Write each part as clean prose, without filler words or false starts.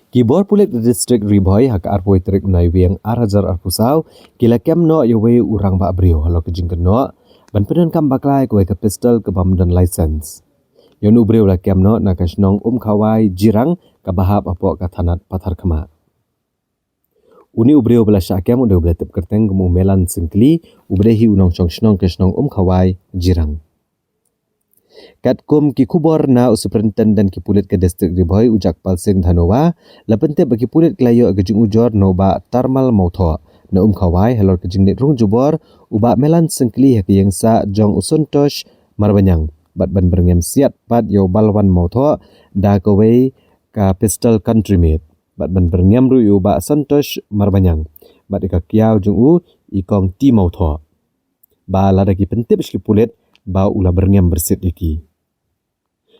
Kibor pulik district Riboy hak arpoi terik unai wiang arajar arpusau kila kem no yawe urang ba brio halo kejing keno ban peden kam baklai kue ke pistol ke bam dan license. Yon ubrio la kem no na kasnong kawai jirang ka bahap apok ka thanat pathar kema. Uni ubrio bela syakem udah bela tep kerteng kemu melan singkli ubrehi unong chong snong kasnong kawai jirang. Katkum ki kubor na superintendent ki pulit ke distrik Riboy ujak palsing dhanowa lapente bagi pulit kelayo agajing ujor no ba tarmal mautho na kawai halor kejing net rung jubor uba melan sengkli hak yang sa jong usuntosh marbanyang bat ban berngem siat pat yo balwan mautho da kawai ka pistol country made bat ban berngem ru yo ba santosh marbanyang bat ka kiau jung u ikong ti mautho ba lada ki pentip ki pulit ba ula berngem bersit iki.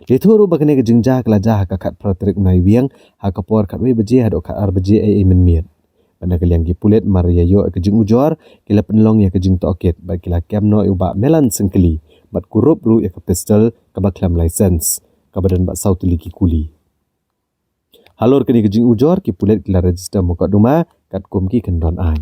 Lethuru bakane ke jengjah kelajah kakat praterik unai wiang hakapor katwe beje hadok kat ar beje menmiat. Bana kaliang ki pulit maria yo ke jeng ujor kila penlong ya ke jeng toket ba kila kemno uba melan sengkeli bat kurup ru ya ke pistol ka baklam license ka badan ba sautuli ki kuli. Halor kini ke jeng ujor ki pulit kila register muka duma kat kum ki kendon ai.